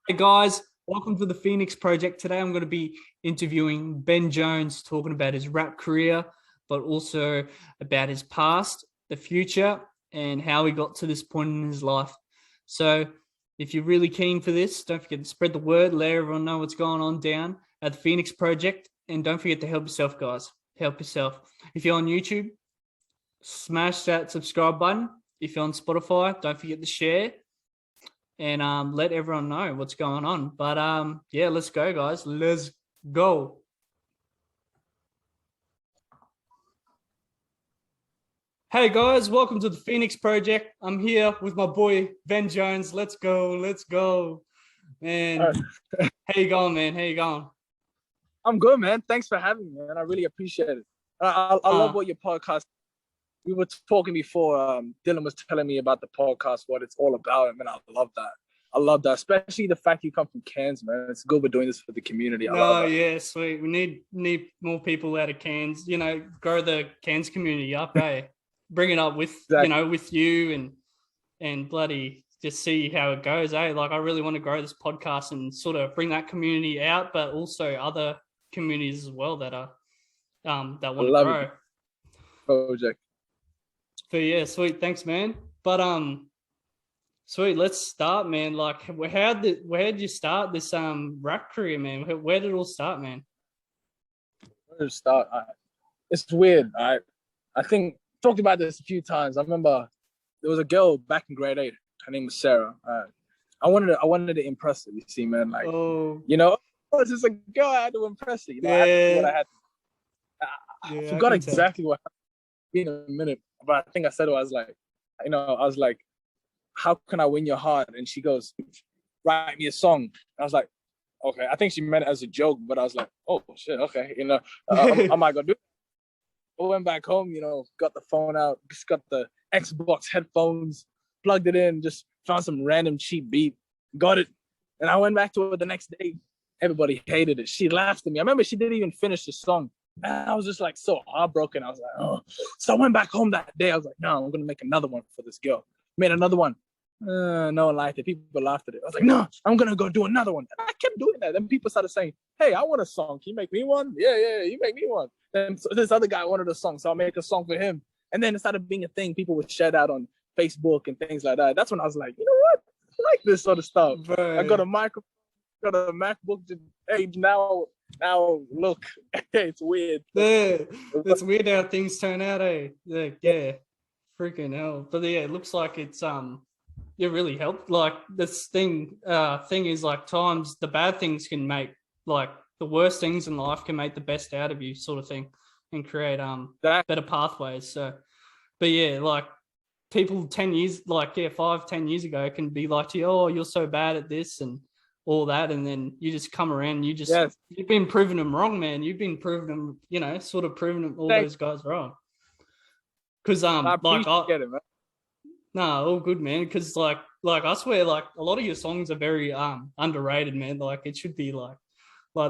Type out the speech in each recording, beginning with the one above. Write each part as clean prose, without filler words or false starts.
Hey guys, welcome to the Phoenix Project. Today I'm going to be interviewing Ben Jones, talking about his rap career, but also about his past, the future, and how he got to this point in his life. So if you're really keen for this, don't forget to spread the word, let everyone know what's going on down at the Phoenix Project, and don't forget to help yourself, guys. Help yourself. If you're on YouTube, smash that subscribe button. If you're on Spotify, don't forget to share and let everyone know what's going on. But yeah, let's go, guys. Let's go. Hey guys, welcome to the Phoenix Project. I'm here with my boy Ben Jones. Let's go. Man, how you going, man? How you going? I'm good, man. Thanks for having me, man. I really appreciate it. I love what your podcast. We were talking before. Dylan was telling me about the podcast, what it's all about, and I love that. I love that, especially the fact you come from Cairns, man. It's good we're doing this for the community. I love that. Yeah, sweet. We need more people out of Cairns. You know, grow the Cairns community up, eh? Bring it up with with you and bloody just see how it goes, eh? Like I really want to grow this podcast and sort of bring that community out, but also other communities as well that are that want to grow. Project. But yeah, sweet. Thanks, man. But sweet. Let's start, man. Like, where did you start this rap career, man? Where did it all start, man? Where did it start? It's weird. I think talked about this a few times. I remember there was a girl back in grade 8. Her name was Sarah. I wanted to impress her. You see, man. Like, it's just a girl. I had to impress her. You know, I had to do what I had. I forgot exactly what happened. In a minute, but I think I said it. I was like, how can I win your heart? And she goes, write me a song. And I was like, okay. I think she meant it as a joke, but I was like, oh shit, okay. I might go do it. I went back home, got the phone out, just got the Xbox headphones, plugged it in, just found some random cheap beat, got it. And I went back to it the next day. Everybody hated it. She laughed at me. I remember she didn't even finish the song. And I was just like so heartbroken. I was like, oh. So I went back home that day. I was like, no, I'm going to make another one for this girl. Made another one. No one liked it. People laughed at it. I was like, no, I'm going to go do another one. And I kept doing that. Then people started saying, hey, I want a song. Can you make me one? Yeah, you make me one. Then so this other guy wanted a song. So I'll make a song for him. And then it started being a thing. People would share that on Facebook and things like that. That's when I was like, you know what? I like this sort of stuff. Right. I got a microphone, got a MacBook. Hey, now look, it's weird. Yeah, it's weird how things turn out, eh? Yeah, freaking hell. But yeah, it looks like it really helped. Like this thing is like times the bad things can make, like the worst things in life can make the best out of you, sort of thing, and create better pathways. So, but yeah, like people 10 years, 5-10 years ago can be like to you, oh, you're so bad at this and all that, and then you just come around, you've been proving them wrong, man. You've been proving them, sort of proving them, all those guys wrong. Because I appreciate it, man. Nah, all good, man. Because like I swear, like a lot of your songs are very underrated, man. Like it should be like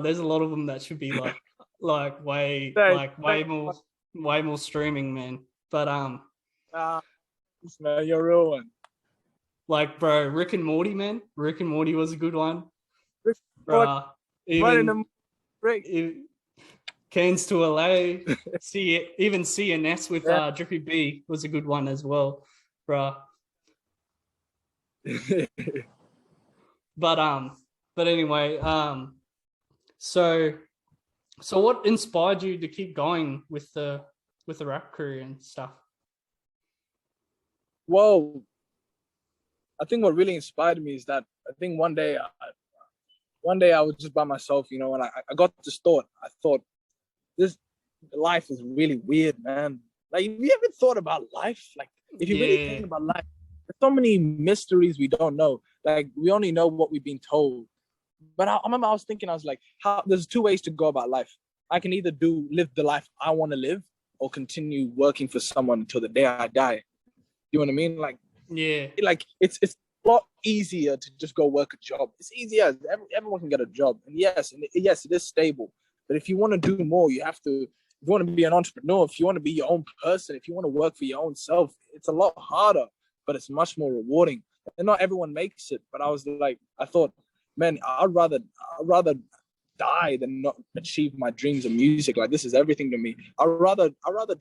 there's a lot of them that should be way more streaming, man. But man, you're a real one. Like, bro, Rick and Morty, man. Rick and Morty was a good one. Cairns to LA. Even CNS with Drippy B was a good one as well, bruh. But anyway, so what inspired you to keep going with the rap career and stuff? Well, I think what really inspired me is that I think one day I was just by myself, and I got this thought. I thought, this life is really weird, man. Like, have you ever thought about life? Like, if you really think about life, there's so many mysteries we don't know. Like, we only know what we've been told. But I remember I was thinking, I was like, there's 2 ways to go about life. I can either live the life I want to live or continue working for someone until the day I die. You know what I mean? Like, yeah, like it's a lot easier to just go work a job. It's easier. Everyone can get a job. And yes, it is stable. But if you want to do more, you have to. If you want to be an entrepreneur, if you want to be your own person, if you want to work for your own self, it's a lot harder, but it's much more rewarding. And not everyone makes it. But I was like, I thought, man, I'd rather die than not achieve my dreams of music. Like, this is everything to me. I'd rather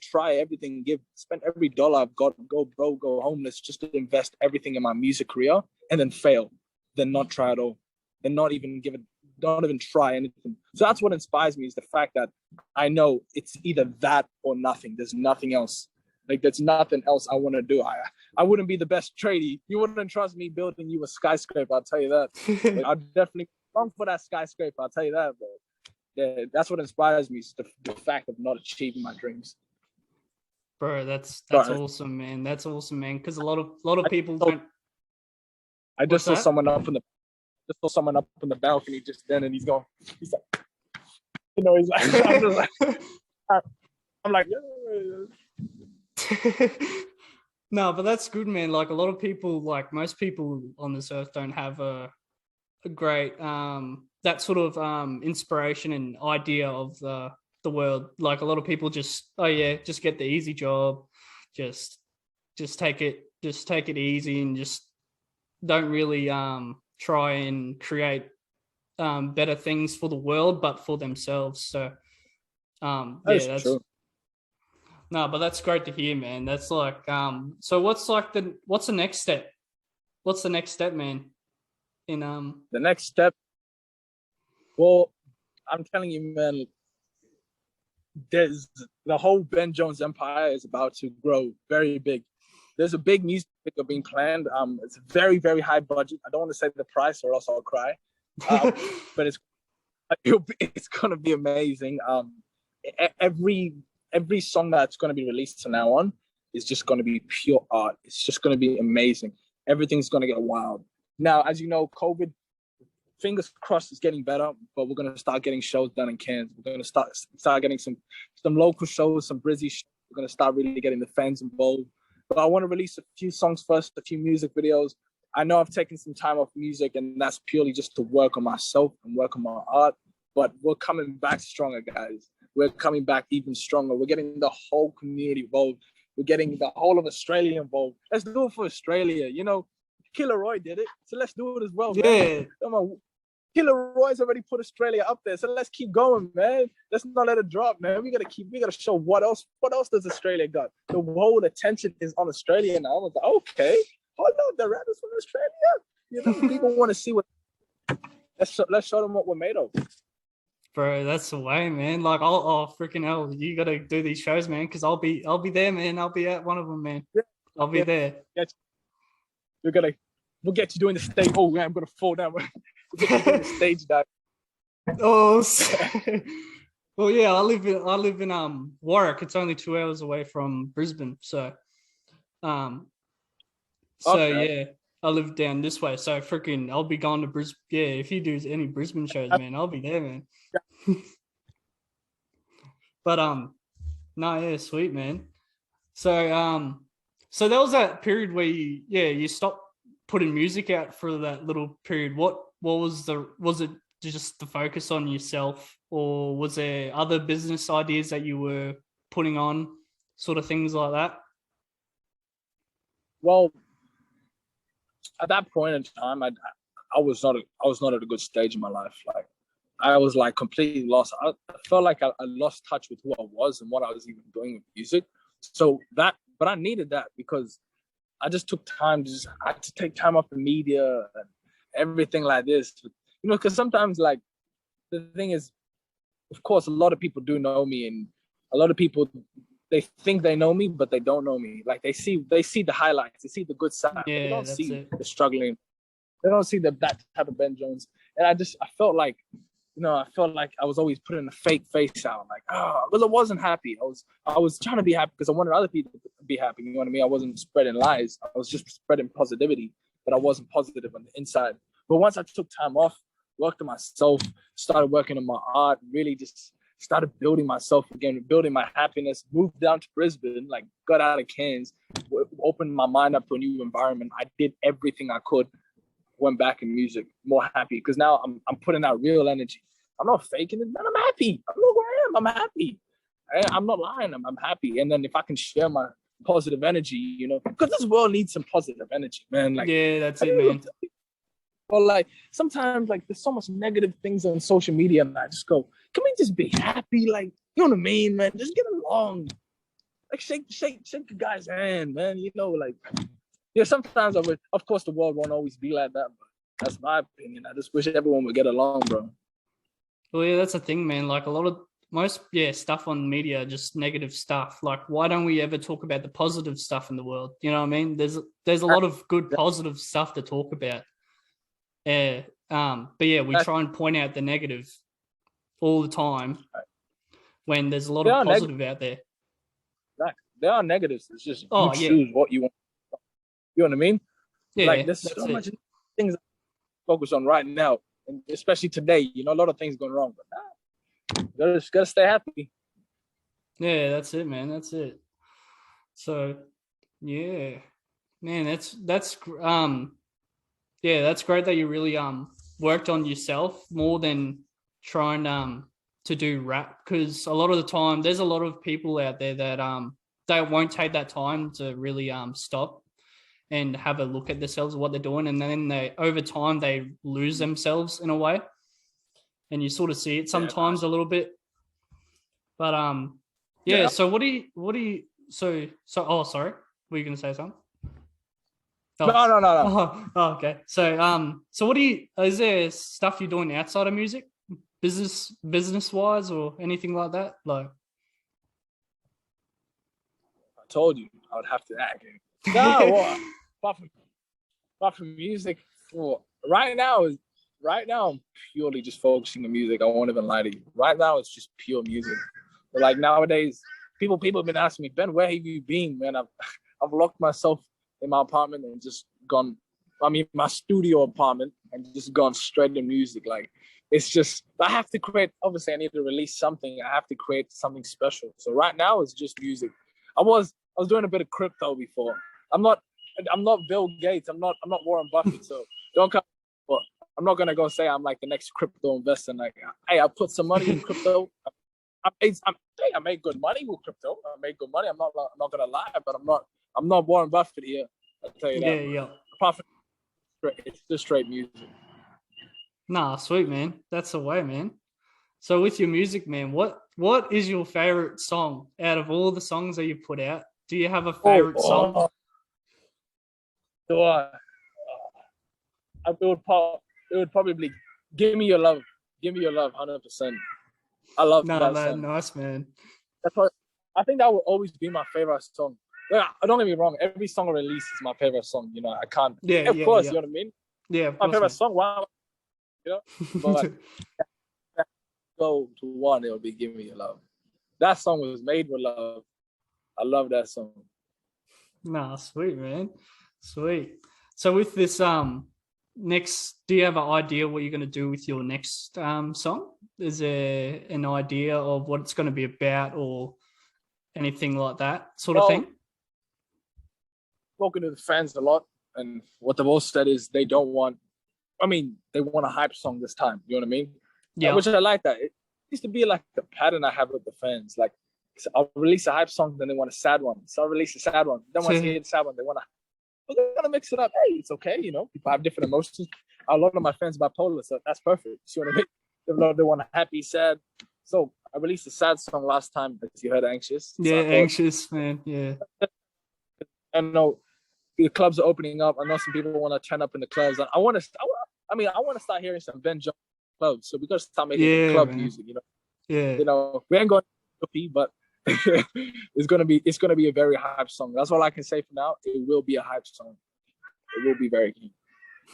try everything, spend every dollar I've got, go broke, go homeless, just to invest everything in my music career and then fail, than not try at all, and not even don't even try anything. So that's what inspires me, is the fact that I know it's either that or nothing. There's nothing else. Like, there's nothing else I want to do. I wouldn't be the best tradie. You wouldn't trust me building you a skyscraper, I'll tell you that. Like, I'd definitely long for that skyscraper, I'll tell you that. But yeah, that's what inspires me, is the fact of not achieving my dreams. Bro, that's awesome, man. That's awesome, man. Because a lot of people don't. I just saw someone up on the balcony just then, and he's like, he's like, I'm like, no, but that's good, man. Like, a lot of people, like most people on this earth, don't have a great that sort of inspiration and idea of the world. Like, a lot of people just get the easy job, just take it easy, and just don't really try and create better things for the world, but for themselves. So that's true. No, but that's great to hear, man. That's like so what's the next step? What's the next step, man? In the next step, well, I'm telling you, man, there's the whole Ben Jones empire is about to grow very big. There's a big music video being planned. It's very, very high budget. I don't want to say the price or else I'll cry. But it's gonna be amazing. Every song that's gonna be released from now on is just gonna be pure art. It's just gonna be amazing. Everything's gonna get wild. Now, as you know, COVID, fingers crossed, is getting better, but we're gonna start getting shows done in Cairns. We're gonna start getting some local shows, some Brizzy shows. We're gonna start really getting the fans involved. But I want to release a few songs first, a few music videos. I know I've taken some time off music, and that's purely just to work on myself and work on my art. But we're coming back stronger, guys. We're coming back even stronger. We're getting the whole community involved. We're getting the whole of Australia involved. Let's do it for Australia. You know, Killer Roy did it, so let's do it as well, man. Yeah. Come on. Killer Roy's already put Australia up there, so let's keep going, man. Let's not let it drop, man. We gotta show what else does Australia got. The whole attention is on Australia now. I was like, okay, hold on, the rappers from Australia. You know, people want to see what. Let's show them what we're made of. Bro, that's the way, man. Like, oh freaking hell, you gotta do these shows, man. Because I'll be there, man. I'll be at one of them, man. Yeah. I'll be there. We'll get you doing the stage. Oh man, I'm gonna fall down. We'll get you doing the stage dive. Oh, well, yeah. I live in Warwick. It's only 2 hours away from Brisbane, so okay. Yeah, I live down this way. So freaking, I'll be going to Brisbane. Yeah, if you do any Brisbane shows, man, I'll be there, man. Yeah. But no, yeah, sweet, man. So so there was that period where you stopped putting music out for that little period. What was it just the focus on yourself, or was there other business ideas that you were putting on, sort of things like that? Well, at that point in time, I was not at a good stage in my life. Like, I was like completely lost. I felt like I lost touch with who I was and what I was even doing with music. So but I needed that, because I just took time I had to take time off the media and everything like this. You know, because sometimes, like, the thing is, of course, a lot of people do know me, and a lot of people, they think they know me, but they don't know me. Like, they see the highlights, they see the good side. Yeah, they don't see the struggling. They don't see that type of Ben Jones. And I felt like, you know, I was always putting a fake face out, like, because I wasn't happy. I was trying to be happy because I wanted other people to be happy. You know what I mean? I wasn't spreading lies. I was just spreading positivity, but I wasn't positive on the inside. But once I took time off, worked on myself, started working on my art, really just started building myself again, building my happiness, moved down to Brisbane, like, got out of Cairns, opened my mind up to a new environment. I did everything I could, went back in music, more happy, because now I'm putting out real energy. I'm not faking it, man. I'm happy. I know who I am. I'm happy. I'm not lying. I'm happy. And then if I can share my positive energy, you know, because this world needs some positive energy, man. Like, yeah, that's it, man. Or like sometimes like there's so much negative things on social media, and I just go, can we just be happy? Like, you know what I mean, man? Just get along. Like shake the guy's hand, man. You know, like yeah, sometimes I would, of course the world won't always be like that, but that's my opinion. I just wish everyone would get along, bro. Well, yeah, that's the thing, man. Like a lot of most, yeah, stuff on media, just negative stuff. Like, why don't we ever talk about the positive stuff in the world? You know what I mean? There's a lot of good positive stuff to talk about. Yeah. But yeah, we try and point out the negative all the time when there's a lot of positive out there. There are negatives. It's just you choose what you want. You know what I mean? Yeah, like there's so much things to focus on right now, and especially today. You know, a lot of things going wrong, but you gotta stay happy. Yeah, that's it, man. That's it. So, yeah, man, that's yeah, that's great that you really worked on yourself more than trying to do rap, because a lot of the time there's a lot of people out there that they won't take that time to really stop and have a look at themselves, what they're doing, and then they over time they lose themselves in a way, and you sort of see it sometimes a little bit. But yeah. So what do you so oh, sorry, were you gonna say something? Oh. No. Oh, okay. So what is there stuff you're doing outside of music, business wise, or anything like that? Like, I told you I would have to act. No, well, apart from music, well, right now I'm purely just focusing on music. I won't even lie to you. Right now it's just pure music. But like nowadays, people have been asking me, Ben, where have you been, man? I've locked myself in my apartment and just gone. I mean, my studio apartment, and just gone straight to music. Like, it's just I have to create. Obviously, I need to release something. I have to create something special. So right now it's just music. I was doing a bit of crypto before. I'm not Bill Gates. I'm not Warren Buffett. So don't come. But I'm not gonna go say I'm like the next crypto investor. Like, hey, I put some money in crypto. I made good money with crypto. I made good money. I'm not gonna lie, but I'm not Warren Buffett here. I'll tell you that. Yeah. Apart from it's just straight music. Nah, sweet, man. That's the way, man. So with your music, man, what is your favorite song out of all the songs that you put out? Do you have a favorite song? Do I? It would probably be "Give Me Your Love." Give me your love, 100%. I love that song. Nice, man. That's what I think that will always be my favorite song. Like, don't get me wrong, every song I release is my favorite song. You know, I can't. Yeah, of course, you know what I mean. Yeah, my favorite song. Wow, you know. But go to one, it'll be "Give Me Your Love." That song was made with love. I love that song. Nah, sweet, man. Sweet. So with this next, do you have an idea what you're going to do with your next song? Is there an idea of what it's going to be about or anything like that sort of thing? Spoken to the fans a lot, and what they've all said is they want a hype song this time. You know what I mean? Yeah. Which I like that. It used to be like the pattern I have with the fans. Like, I'll release a hype song, then they want a sad one. So I'll release a sad one. Then once they hear the sad one, they want to. We're gonna mix it up. Hey, it's okay. You know, people have different emotions. A lot of my fans are bipolar, so that's perfect. You know what I mean? They want a happy, sad. So I released a sad song last time, as you heard, "Anxious." Yeah, so Anxious, man. Yeah. I know the clubs are opening up. I know some people want to turn up in the clubs. I want to start hearing some Ben Jones clubs. So we gotta start making club music. You know. Yeah. You know, we ain't going to be, but it's gonna be a very hype song. That's all I can say for now. It will be a hype song. It will be very key.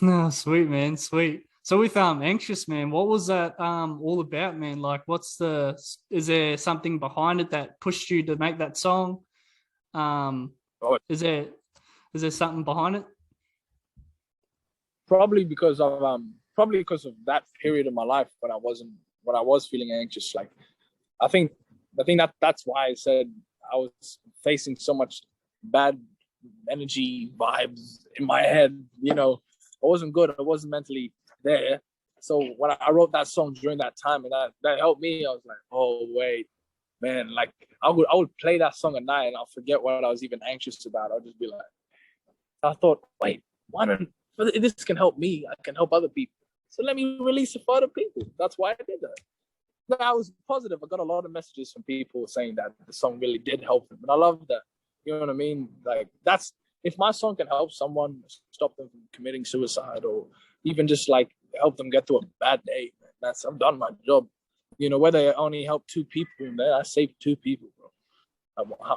No, sweet, man, sweet. So with Anxious, man, what was that all about, man? Like, is there something behind it that pushed you to make that song? Is there something behind it? Probably because of that period of my life when I was feeling anxious. Like, I think that's why I said I was facing so much bad energy vibes in my head. You know, I wasn't good. I wasn't mentally there. So when I wrote that song during that time, and that helped me, I was like, oh wait, man, like I would play that song at night and I'll forget what I was even anxious about. I'll just be like, I thought, wait, why don't But this can help me. I can help other people. So let me release it for other people. That's why I did that. But I was positive. I got a lot of messages from people saying that the song really did help them. And I love that. You know what I mean? Like, that's, if my song can help someone stop them from committing suicide, or even just like help them get through a bad day, man, I've done my job. You know, whether I only help 2 people in there, I saved 2 people, bro.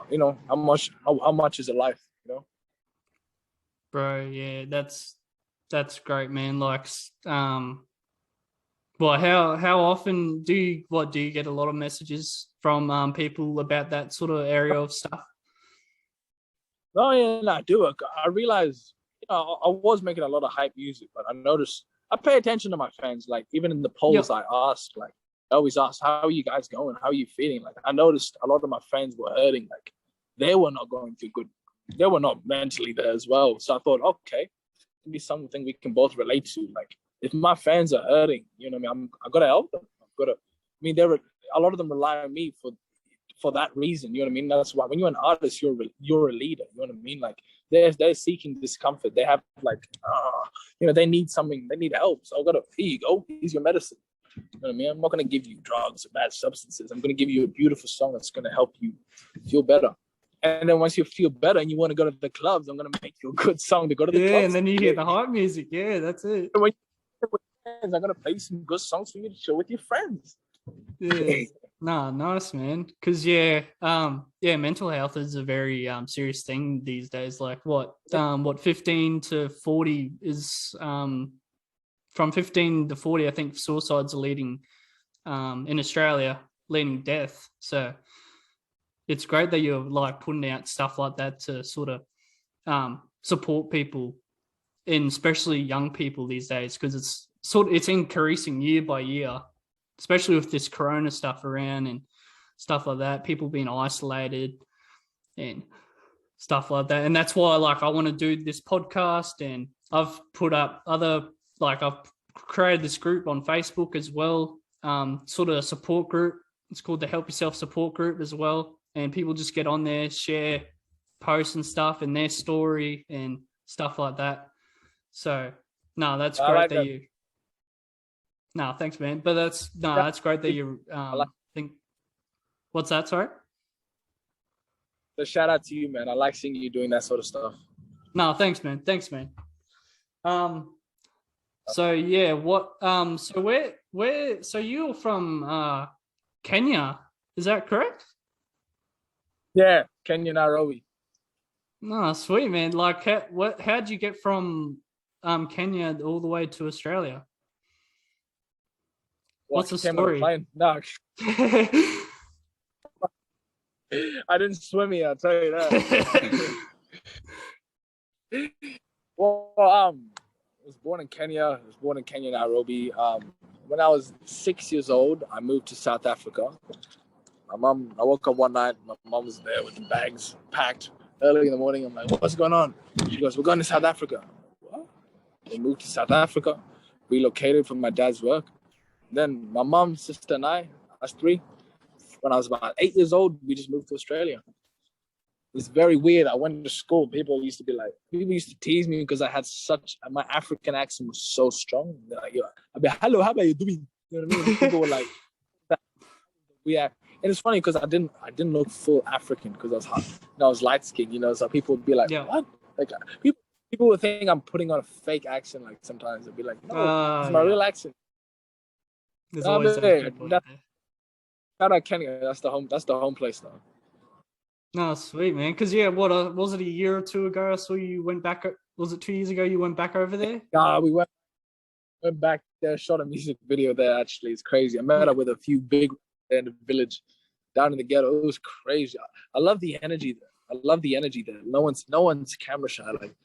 You know, how much is a life, you know? Bro, yeah, that's great, man. Like, well, how often do you get a lot of messages from people about that sort of area of stuff? No, yeah, I do. I realized, you know, I was making a lot of hype music, but I noticed I pay attention to my fans. Like, even in the polls, Yep. I ask, like, I always ask, "How are you guys going? How are you feeling?" Like, I noticed a lot of my friends were hurting. Like, they were not going through good. They were not mentally there as well. So I thought, okay, it'd be something we can both relate to. Like, if my fans are hurting, you know what I mean? I gotta help them. I've gotta. I mean, there were a lot of them rely on me for that reason. You know what I mean? That's why when you're an artist, you're a leader. You know what I mean? Like, they're seeking discomfort. They have like, you know, they need something. They need help. So I gotta. Here you go. Here's your medicine. You know what I mean? I'm not gonna give you drugs or bad substances. I'm gonna give you a beautiful song that's gonna help you feel better. And then once you feel better and you want to go to the clubs, I'm gonna make you a good song to go to the Yeah, and clubs. then you hear the hype music. Yeah, that's it. When you're with friends, I'm gonna play some good songs for you to share with your friends. Yeah. Nah, nice, man. Because yeah, mental health is a very serious thing these days. Like what 15 to 40 is from 15 to 40, I think suicides are leading in Australia, leading death. So it's great that you're like putting out stuff like that to sort of support people, and especially young people these days, because it's increasing year by year, especially with this corona stuff around and stuff like that, people being isolated and stuff like that. And that's why like I want to do this podcast, and I've put up I've created this group on Facebook as well, sort of a support group. It's called the Help Yourself support group as well. And people just get on there, share posts and stuff and their story and stuff like that. So no, that's great like that you. No, thanks, man. But that's great that you think. What's that? Sorry. So shout out to you, man. I like seeing you doing that sort of stuff. No, thanks, man. Thanks, man. So yeah, so you're from Kenya, is that correct? Yeah, Kenya, Nairobi. No, sweet, man. Like, how'd you get from Kenya all the way to Australia? What's the story? No, I didn't swim here. I'll tell you that. Well, I was born in Kenya. I was born in Kenya, Nairobi. When I was 6 years old, I moved to South Africa. I woke up one night. My mom was there with the bags packed early in the morning. I'm like, what's going on? She goes, we're going to South Africa. What? We moved to South Africa, relocated from my dad's work. Then my mom, sister, and us 3, when I was about 8 years old, we just moved to Australia. It's very weird. I went to school. People used to tease me because I had my African accent was so strong. They're like, I'd be, hello, how about you doing? You know what I mean? People were like, yeah. And it's funny because I didn't look full African because I was light skinned, you know. So people would be like, what? Like people would think I'm putting on a fake accent. Like sometimes they'd be like, no, it's my real accent. There's always those people out there. Shout out Kenya. That's the home place though. No, sweet, man. Because yeah, what was it, a year or 2 ago? I saw you went back. Was it 2 years ago? You went back over there? We went back there. Shot a music video there. Actually, it's crazy. I met up with a few big in the village, down in the ghetto. It was crazy. I love the energy there. No one's camera shy. Like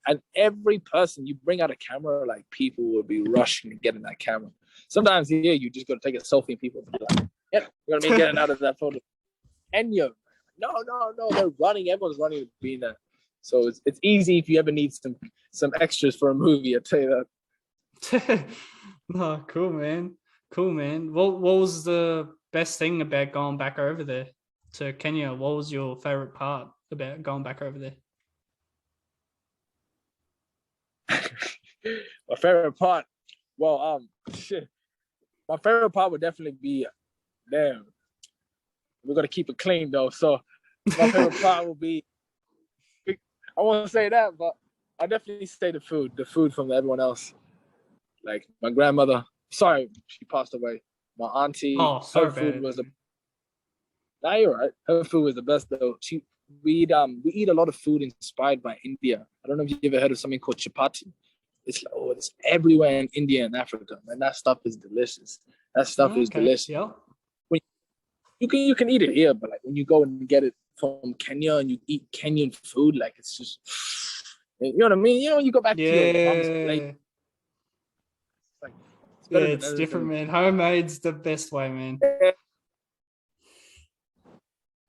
and every person you bring out a camera, like people will be rushing to get in that camera. Sometimes here you just got to take a selfie and people will be like, yeah, you know what I mean, getting out of that photo. And no, they're running. Everyone's running to be in there. So it's easy if you ever need some extras for a movie. I tell you that. No, cool, man. What was the best thing about going back over there to Kenya? What was your favorite part about going back over there? My favorite part. Well, shit. My favorite part would definitely be, damn. We're gonna keep it clean though. So my favorite part will be, I won't say that, but I definitely say the food. The food from everyone else. Like my grandmother. Sorry, she passed away. My auntie. Oh, Her sorry about food it. was the. Nah, you're right. Her food was the best though. We eat a lot of food inspired by India. I don't know if you ever heard of something called chapati. It's everywhere in India and Africa, and that stuff is delicious. That stuff is Okay. delicious. Yeah. When you can eat it here, but like when you go and get it from Kenya and you eat Kenyan food, like it's just, you know what I mean. You know, you go back to your mom's plate. Yeah. It's like it's Yeah, better than it's different, anything. man. Homemade's the best way, man.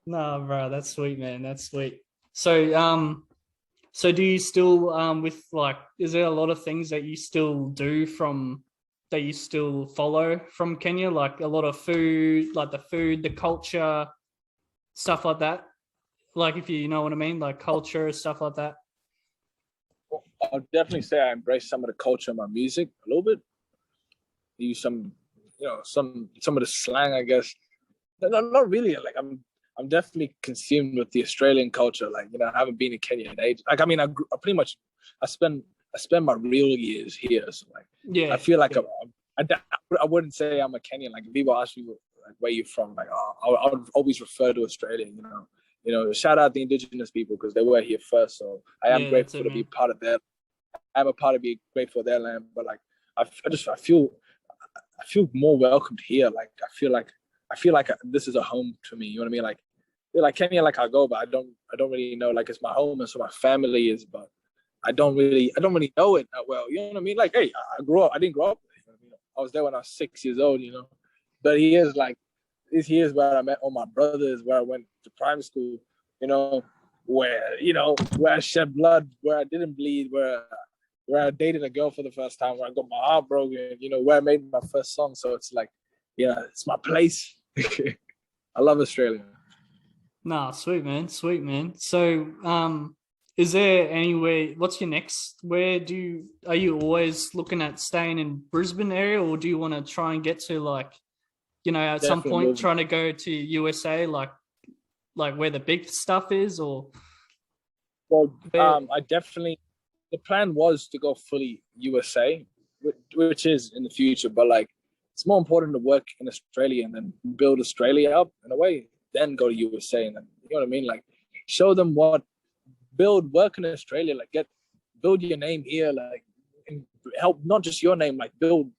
No, bro, that's sweet, man. That's sweet. So do you still with like is there a lot of things that you still do from that you still follow from Kenya? Like a lot of food, like the food, the culture, stuff like that? Like if you know what I mean, like culture, stuff like that. I'll definitely say I embrace some of the culture in my music a little bit. Use some, some of the slang, I guess. Not really. Like I'm definitely consumed with the Australian culture. Like I haven't been in Kenya in ages. Like I mean, I pretty much I spend my real years here. So like I Yeah. feel like Yeah. I wouldn't say I'm a Kenyan. Like if people ask me like where you from, like I would always refer to Australia. Shout out the indigenous people because they were here first. So I am Yeah, that's grateful it, to be man. part of their. I'm a part of being grateful for their land. But like I feel more welcomed here. Like I feel like this is a home to me. You know what I mean? Like feel like Kenya, like I go, but I don't really know. Like it's my home, and so my family is, but I don't really know it that well. You know what I mean? Like, hey, I grew up. I didn't grow up. I was there when I was 6 years old. But he is where I met all my brothers, where I went to primary school. You know, where I shed blood, where I didn't bleed, where I dated a girl for the first time, where I got my heart broken. Where I made my first song. So it's like, yeah, it's my place. I love Australia. Nah, sweet man, sweet man. So, is there anywhere? What's your next? Are you always looking at staying in Brisbane area, or do you want to try and get to like, at some Definitely point moving. trying to go to USA, like where the big stuff is, or Well, where? I definitely the plan was to go fully USA, which is in the future, but like it's more important to work in Australia and then build Australia up in a way, then go to USA and then you know what I mean? Like show them work in Australia, like build your name here, like and help not just your name, like build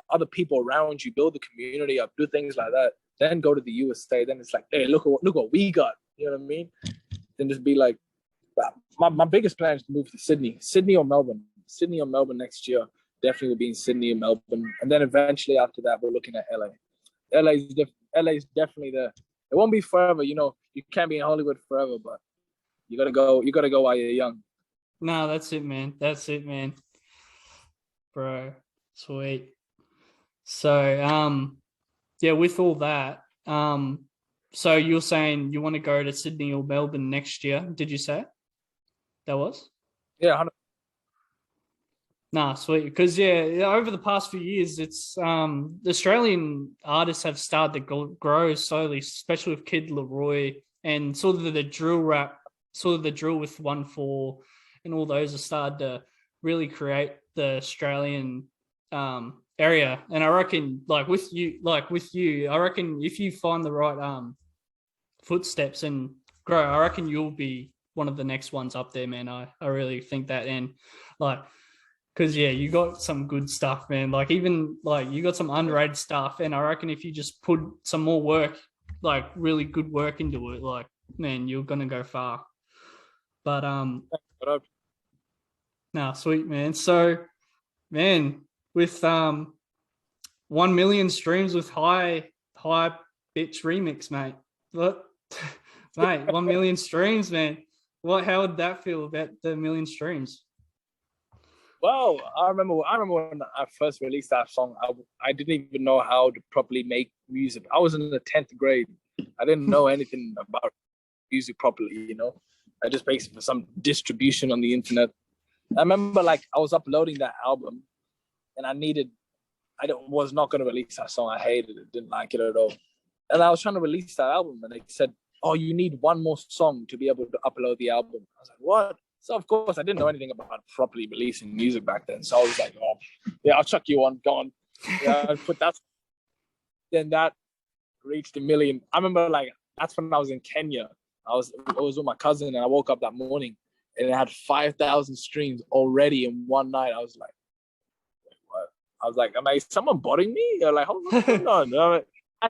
other people around you, build the community up, do things like that. Then go to the USA. Then it's like, hey, look what we got. You know what I mean? Then just be like, my biggest plan is to move to Sydney or Melbourne. Sydney or Melbourne next year. Definitely will be in Sydney or Melbourne, and then eventually after that, we're looking at LA. LA is definitely there. It won't be forever. You can't be in Hollywood forever, but you gotta go. You gotta go while you're young. No, that's it, man. That's it, man. Bro, sweet. So, yeah, with all that, so you're saying you want to go to Sydney or Melbourne next year? Did you say that was? Yeah, Nah, sweet. Because yeah, over the past few years, it's the Australian artists have started to grow slowly, especially with Kid Leroy and sort of the drill rap, sort of the drill with 1-4, and all those have started to really create the Australian area. And I reckon, like with you, I reckon if you find the right footsteps and grow, I reckon you'll be one of the next ones up there, man. I really think that, and like because yeah, you got some good stuff, man. Like even like you got some underrated stuff, and I reckon if you just put some more work, like really good work into it, like man, you're gonna go far. But nah, sweet man. So man, with 1 million streams with high bitch remix, mate. What, mate? 1 million streams, man. How would that feel about the million streams? Well, I remember when I first released that song. I didn't even know how to properly make music. I was in the 10th grade. I didn't know anything about music properly. I just based for some distribution on the internet. I remember like I was uploading that album, and was not going to release that song. I hated it, didn't like it at all. And I was trying to release that album, and they said, "Oh, you need one more song to be able to upload the album." I was like, "What?" So of course I didn't know anything about properly releasing music back then. So I was like, "Oh, yeah, I'll chuck you on, go on." Yeah, I put that. Then that reached 1 million. I remember like that's when I was in Kenya. I was with my cousin, and I woke up that morning, and it had 5,000 streams already in one night. I was like, "What?" I was like, "Am I someone botting me?" Or like, hold on. I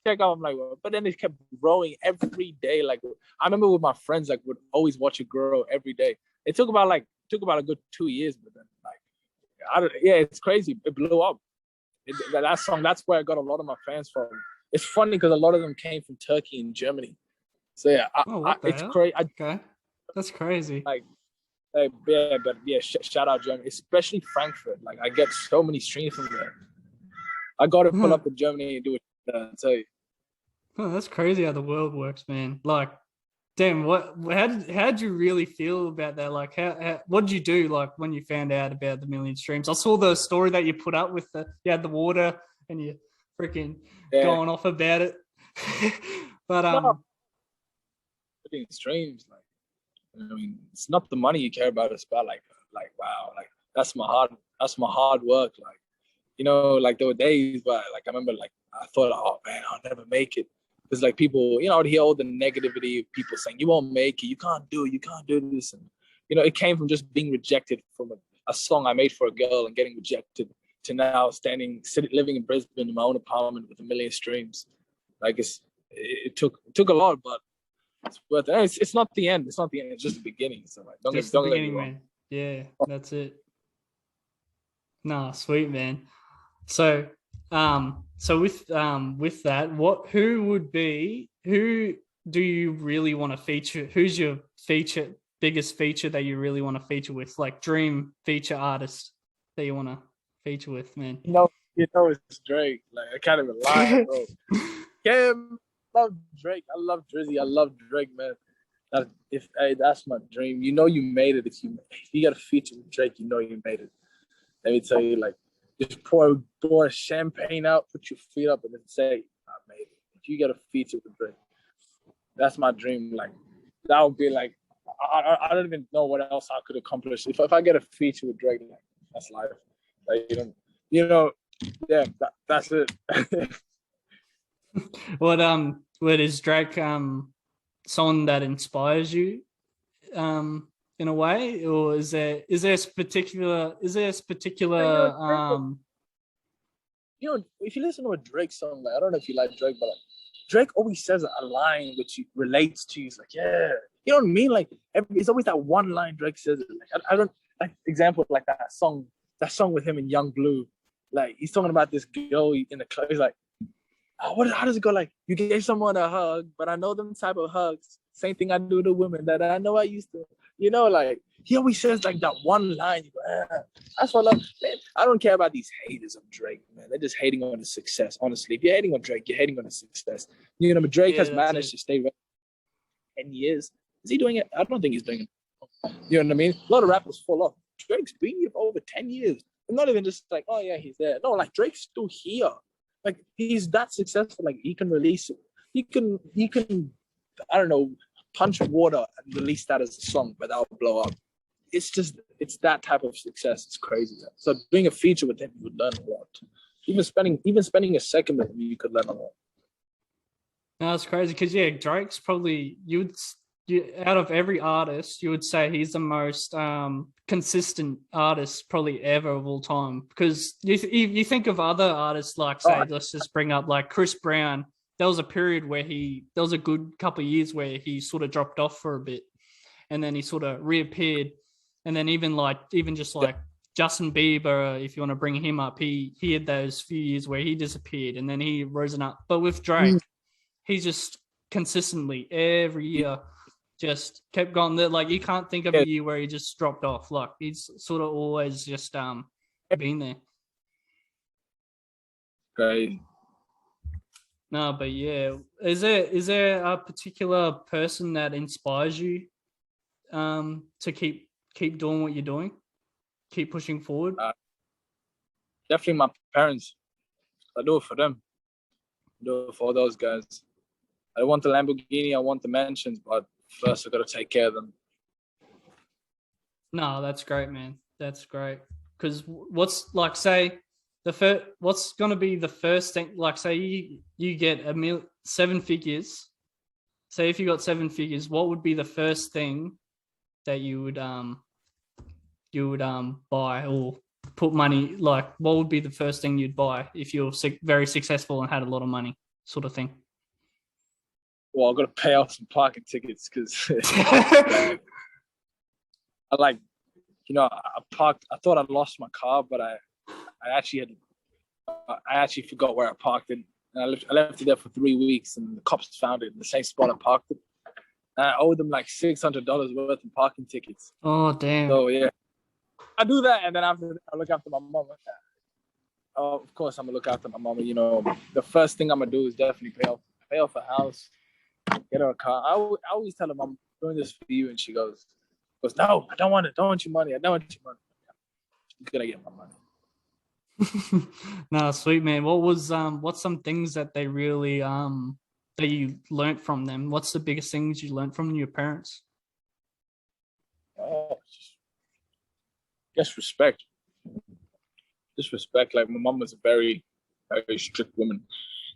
check out. I'm like, well, but then it kept growing every day. Like I remember with my friends, like would always watch it grow every day. It took about a good 2 years, but then like, it's crazy. It blew up. That song, that's where I got a lot of my fans from. It's funny because a lot of them came from Turkey and Germany. So yeah, What the it's hell? crazy. Okay, that's crazy. Shout out Germany, especially Frankfurt. Like I get so many streams from there. I got to pull up in Germany and do it. Tell you. Oh, that's crazy how the world works, man. Like, damn, how did you really feel about that? Like, what did you do, like, when you found out about the 1 million streams? I saw the story that you put up with you had the water and you freaking going off about it. But, streams, like, I mean, it's not the money you care about, it's about like, wow, like, that's my hard work. Like, like there were days where, like, I remember, like, I thought, oh man, I'll never make it. Because like people, I would hear all the negativity of people saying, you won't make it, you can't do this. And, it came from just being rejected from a song I made for a girl and getting rejected to now living in Brisbane in my own apartment with 1 million streams. Like it took a lot, but it's worth it. It's not the end. It's not the end. It's just the beginning. So like, don't get me wrong. Man. Yeah, that's it. Nah, sweet, man. So with that, who do you really want to feature? Who's your biggest feature that you really want to feature with? Like dream feature artist that you want to feature with, man? It's Drake. Like I can't even lie, bro. Kim, love Drake. I love Drizzy. I love Drake, man. That's my dream. You made it if you got a feature with Drake. You made it. Let me tell you, like, just pour champagne out, put your feet up, and then say, I made it. If you get a feature with Drake, that's my dream. Like, that would be like, I don't even know what else I could accomplish. If I get a feature with Drake, like, that's life. Like, yeah, that's it. What is Drake someone that inspires you in a way, or is there a particular if you listen to a Drake song, like I don't know if you like Drake, but like Drake always says a line which relates to you. It's like, yeah, you know what I mean? Like it's always that one line Drake says. Like I don't like example like that song with him and Young Blue. Like he's talking about this girl in the club. He's like, oh, how does it go? Like you gave someone a hug, but I know them type of hugs. Same thing I do to women that I know I used to. Like he always says like that one line. You go, that's what I love. Man, I don't care about these haters of Drake, man. They're just hating on his success. Honestly, if you're hating on Drake, you're hating on his success. But Drake has managed to stay 10 years. Is he doing it? I don't think he's doing it. You know what I mean? A lot of rappers fall off. Drake's been here for over 10 years. And not even just like, oh yeah, he's there. No, like Drake's still here. Like he's that successful. Like he can release it. He can. I don't know. Punch water and release that as a song, but that'll blow up. It's that type of success. It's crazy. So doing a feature with him, you would learn a lot. Even spending a second with him, you could learn a lot. No, it's crazy because Drake's probably out of every artist, you would say he's the most consistent artist probably ever of all time. Because you think of other artists like, say, let's just bring up like Chris Brown. There was a period where there was a good couple of years where he sort of dropped off for a bit, and then he sort of reappeared. And then even just like Justin Bieber, if you want to bring him up, he had those few years where he disappeared and then he risen up. But with Drake, he's just consistently every year just kept going. Like you can't think of a year where he just dropped off. Like he's sort of always just been there. Right. No, but yeah, is there a particular person that inspires you to keep keep doing what you're doing, keep pushing forward? Definitely my parents. I do it for them. I do it for all those guys. I want the Lamborghini, I want the mansions, but first I got to take care of them. No, that's great, man. That's great. Because what's like, say, what's going to be the first thing? Like, say you get 7 figures. Say if you got 7 figures, what would be the first thing that you would buy or put money? Like, what would be the first thing you'd buy if you're very successful and had a lot of money, sort of thing? Well, I got to pay off some parking tickets because I like, I parked. I thought I lost my car, but I actually forgot where I parked it, and I left it there for 3 weeks, and the cops found it in the same spot I parked it. And I owed them like $600 worth of parking tickets. Oh damn! So yeah, I do that, and then after I look after my mom. Oh, of course, I'm gonna look after my mom. The first thing I'm gonna do is definitely pay off a house, get her a car. I always tell her, "I'm doing this for you," and she goes, "No, I don't want it. Don't want your money. I don't want your money." I'm gonna get my money. No, sweet man. What's some things that they really that you learnt from them? What's the biggest things you learnt from your parents? Oh, just respect. Just respect. Like my mom was a very, very strict woman.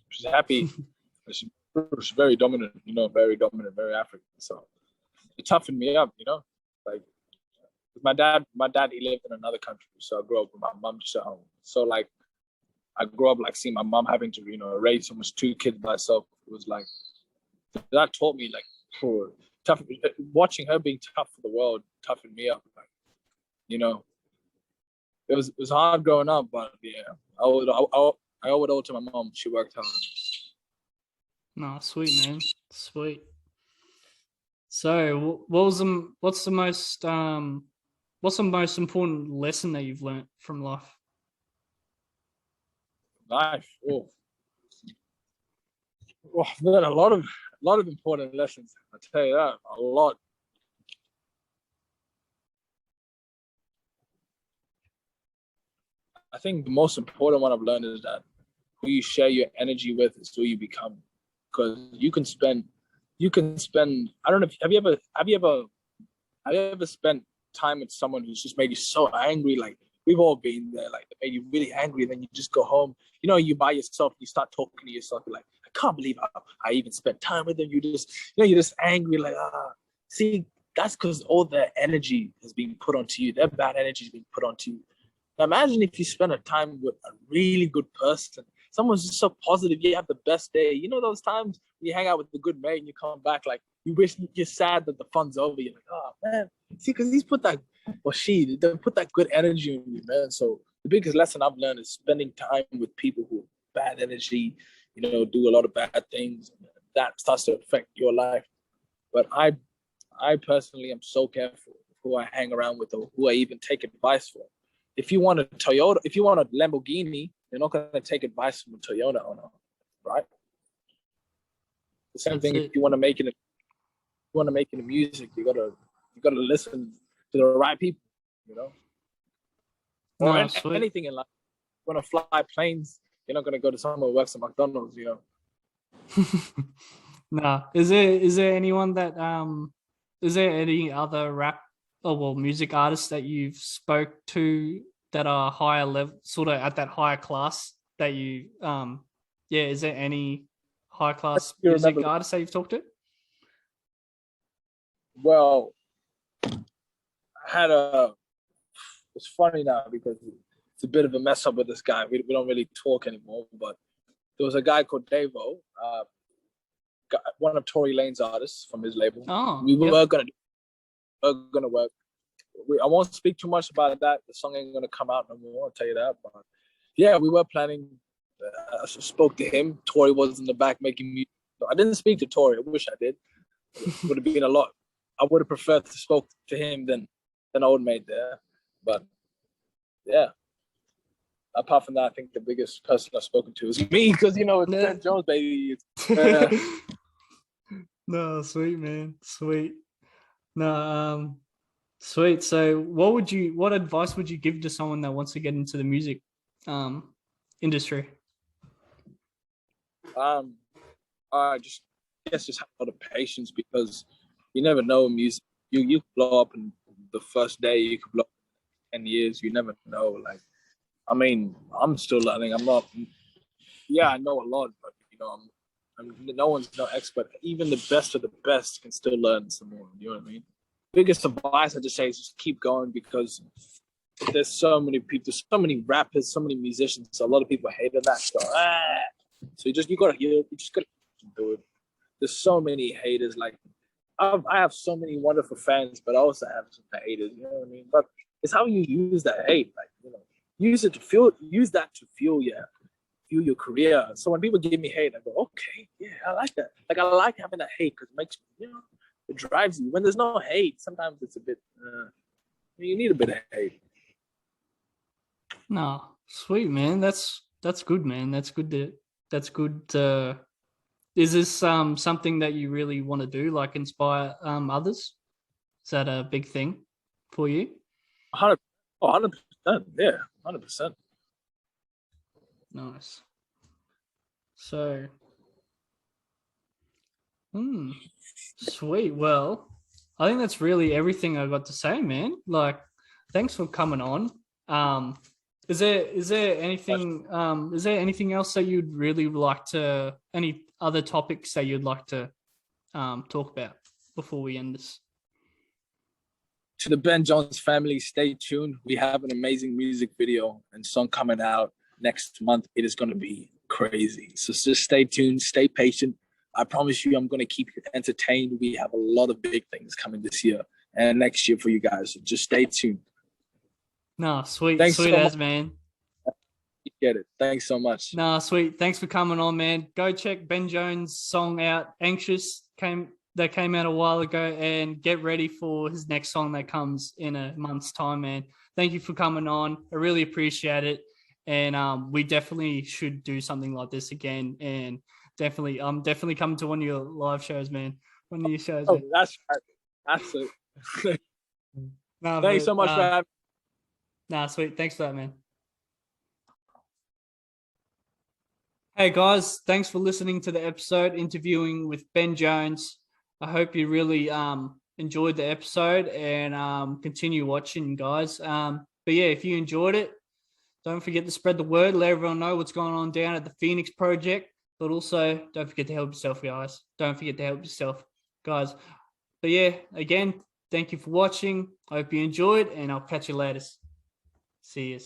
She's happy. She's very dominant. Very dominant, very African. So it toughened me up. Like my dad, he lived in another country, so I grew up with my mom just at home. So like, I grew up like seeing my mom having to, raise almost 2 kids by herself. It was like that taught me like tough. Watching her being tough for the world toughened me up. Like, it was hard growing up, but yeah, I owe it all to my mom. She worked hard. No, sweet man, sweet. So, what's the most important lesson that you've learnt from life? Life. I've learned a lot of important lessons. I tell you that, a lot. I think the most important one I've learned is that who you share your energy with is who you become. Because you can spend. I don't know. Have you ever spent time with someone who's just made you so angry? Like we've all been there. Like they made you really angry. Then you just go home. You by yourself. You start talking to yourself. You're like, I can't believe I even spent time with them. You're just angry. Like see, that's because all their energy has been put onto you. Their bad energy has been put onto you. Now imagine if you spend a time with a really good person. Someone's just so positive. You have the best day. Those times when you hang out with a good mate and you come back, like you're sad that the fun's over. You're like, oh man, see, because they put that good energy in you, man. So the biggest lesson I've learned is spending time with people who have bad energy, do a lot of bad things. That starts to affect your life. But I personally am so careful who I hang around with or who I even take advice from. If you want a Lamborghini, you're not going to take advice from a Toyota owner, right? The same thing if you want to make it in music, you gotta listen to the right people, Or anything in life. You want to fly planes, you're not going to go to someone who works at McDonald's, No. Is there anyone that is there any other music artists that you've spoke to that are higher level, sort of at that higher class that you is there any high class music artists that you've talked to? Well, it's funny now because it's a bit of a mess up with this guy. We don't really talk anymore, but there was a guy called Davo, one of Tory Lane's artists from his label. Oh, we were gonna work. I won't speak too much about that. The song ain't gonna come out no more. I'll tell you that. But yeah, we were planning. I spoke to him. Tory was in the back making music. I didn't speak to Tory. I wish I did. It would have been a lot. I would have preferred to spoke to him than Old Mate there. But yeah. Apart from that, I think the biggest person I've spoken to is me because it's Ben Jones, baby. No, sweet man, sweet. No, Sweet. So what advice would you give to someone that wants to get into the music industry? Um, just just have a lot of patience because you never know music. You blow up in the first day. You could blow up in 10 years. You never know. Like, I mean, I'm still learning. I'm not. Yeah, I know a lot, but no one's no expert. Even the best of the best can still learn some more. You know what I mean? Biggest advice I just say is just keep going because there's so many people, there's so many rappers, so many musicians. So a lot of people hated that stuff. So you just gotta do it. There's so many haters. Like I have so many wonderful fans, but I also have some haters. You know what I mean? But it's how you use that hate. Like use that to fuel your career. So when people give me hate, I go, okay, yeah, I like that. Like I like having that hate because it makes it drives you. When there's no hate, sometimes it's a bit. You need a bit of hate. No, sweet man. That's good, man. That's good. Is this something that you really want to do, like inspire others? Is that a big thing for you? 100%. Yeah, 100%. Nice. So, sweet. Well, I think that's really everything I got to say, man. Like, thanks for coming on. Is there anything else that you'd really like to, any other topics that you'd like to talk about before we end this? To the Ben Jones family, stay tuned. We have an amazing music video and song coming out next month. It is going to be crazy. So just stay tuned, stay patient. I promise you, I'm going to keep you entertained. We have a lot of big things coming this year and next year for you guys. So just stay tuned. No, sweet, Thanks sweet so as much. man. You get it. Thanks so much. No, sweet. Thanks for coming on, man. Go check Ben Jones' song out. Anxious came out a while ago, and get ready for his next song that comes in a month's time, man. Thank you for coming on. I really appreciate it. And we definitely should do something like this again. And I'm definitely coming to one of your live shows, man. One of your shows. Oh, Man. that's right. That's it. No, Thanks so much for having me. Nah, sweet. Thanks for that, man. Hey guys, thanks for listening to the episode interviewing with Ben Jones. I hope you really enjoyed the episode and continue watching, guys. But yeah, if you enjoyed it, don't forget to spread the word, let everyone know what's going on down at the Phoenix Project. But also, don't forget to help yourself, guys. Don't forget to help yourself, guys. But yeah, again, thank you for watching. I hope you enjoyed, and I'll catch you later. See you.